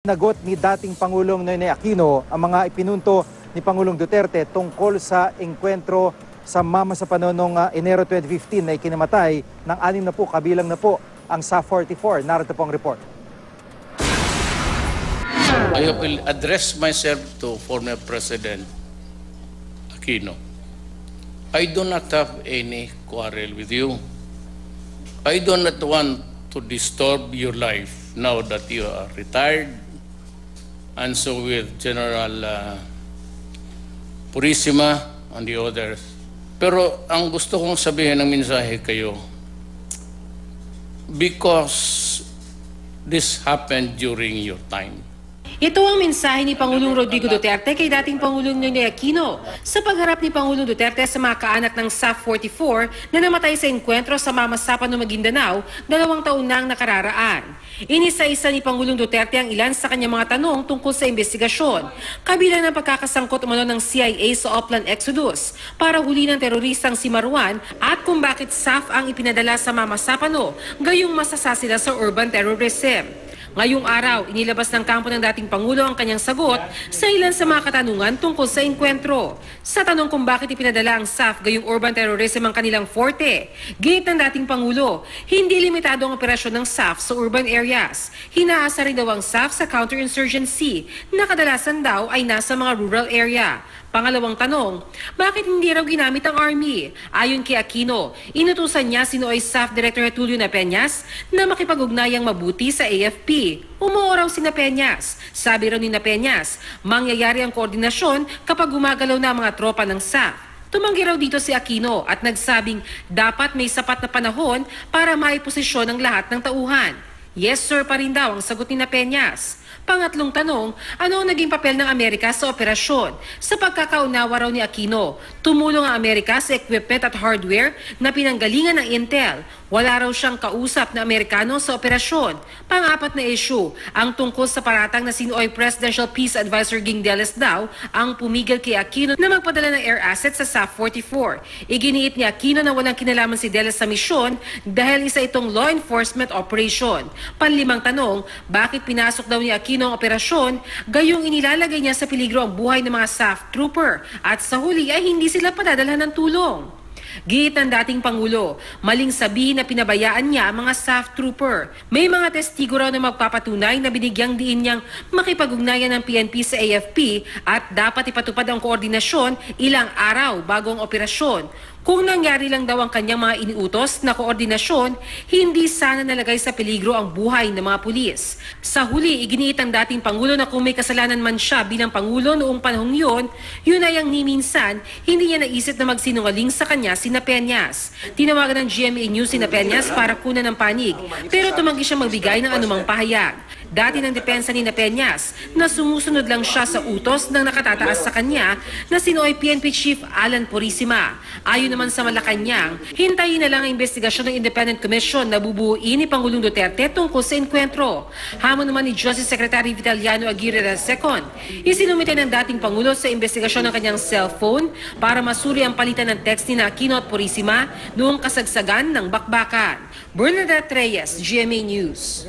Nagot ni dating Pangulong Noynoy Aquino ang mga ipinunto ni Pangulong Duterte tungkol sa engkwentro sa Mama sa Pano noong Enero 2015 na ikinamatay ng 6 na po, kabilang na po ang SAF-44. Narito po ang report. I will address myself to former President Aquino. I do not have any quarrel with you. I do not want to disturb your life now that you are retired. And so with General Purisima and the others. Pero ang gusto kong sabihin ng mensahe kayo, because this happened during your time. Ito ang mensahe ni Pangulong Rodrigo Duterte kay dating Pangulong Noynoy Aquino sa pagharap ni Pangulong Duterte sa mga kaanak ng SAF-44 na namatay sa engkwentro sa Mama sa Pano, Maguindanao 2 taon na ang nakararaan. Inisa-isa ni Pangulong Duterte ang ilan sa kanyang mga tanong tungkol sa investigasyon, kabilang ng pagkakasangkot umano ng CIA sa Oplan Exodus para huli ng teroristang si Marwan at kung bakit SAF ang ipinadala sa Mama sa Pano, gayong masasa sila sa urban terrorism. Ngayong araw, inilabas ng kampo ng dating Pangulo ang kanyang sagot sa ilan sa mga katanungan tungkol sa engkwentro. Sa tanong kung bakit ipinadala ang SAF gayong urban terrorism ang kanilang forte, gate ng dating Pangulo, hindi limitado ang operasyon ng SAF sa urban areas. Hinaasa rin daw ang SAF sa counterinsurgency na kadalasan daw ay nasa mga rural area. Pangalawang tanong, bakit hindi raw ginamit ang Army? Ayon kay Aquino, inutusan niya si Noy SAF Director Tulio Napeñas na makipag-ugnayang mabuti sa AFP. Umuo raw si Napeñas. Sabi raw ni Napeñas, mangyayari ang koordinasyon kapag gumagalaw na ang mga tropa ng SAF. Tumanggi raw dito si Aquino at nagsabing dapat may sapat na panahon para maiposisyon ang lahat ng tauhan. Yes sir pa rin daw ang sagot ni Napeñas. Pangatlong tanong, ano ang naging papel ng Amerika sa operasyon? Sa pagkakaunawa raw ni Aquino, tumulong ang Amerika sa equipment at hardware na pinanggalingan ng Intel. Wala raw siyang kausap na Amerikano sa operasyon. Pang-apat na issue, ang tungkol sa paratang na si Noy Presidential Peace Advisor Ging Deles daw ang pumigil kay Aquino na magpadala ng air assets sa SAF-44. Iginiit ni Aquino na walang kinalaman si Deles sa misyon dahil isa itong law enforcement operation. Panlimang tanong, bakit pinasok daw ni Aquino ang operasyon, gayong inilalagay niya sa peligro ang buhay ng mga SAF trooper at sa huli ay hindi sila padadalhan ng tulong. Giit ng dating Pangulo, maling sabihin na pinabayaan niya ang mga SAF trooper. May mga testigo raw na magpapatunay na binigyang diin niyang makipag-ugnayan ng PNP sa AFP at dapat ipatupad ang koordinasyon ilang araw bago ang operasyon. Kung nangyari lang daw ang kanyang mga iniutos na koordinasyon, hindi sana nalagay sa peligro ang buhay ng mga pulis. Sa huli, iginiit ang dating Pangulo na kung may kasalanan man siya bilang Pangulo noong panahong yun ay ang ni minsan, hindi niya naisip na magsinungaling sa kanya si Napeñas. Tinawagan ng GMA News si Napeñas para kunan ng panig, pero tumanggi siya magbigay ng anumang pahayag. Dati ng depensa ni Napeñas na sumusunod lang siya sa utos ng nakatataas sa kanya na si Noy PNP Chief Alan Purisima. Ayon naman sa Malacanang, hintayin na lang ang investigasyon ng Independent Commission na bubuuin ni Pangulong Duterte tungkol sa engkwentro. Hamon naman ni Justice Secretary Vitaliano Aguirre II, isinumite ng dating Pangulo sa investigasyon ng kanyang cellphone para masuri ang palitan ng text ni Aquino at Purisima noong kasagsagan ng bakbakan. Bernadette Reyes, GMA News.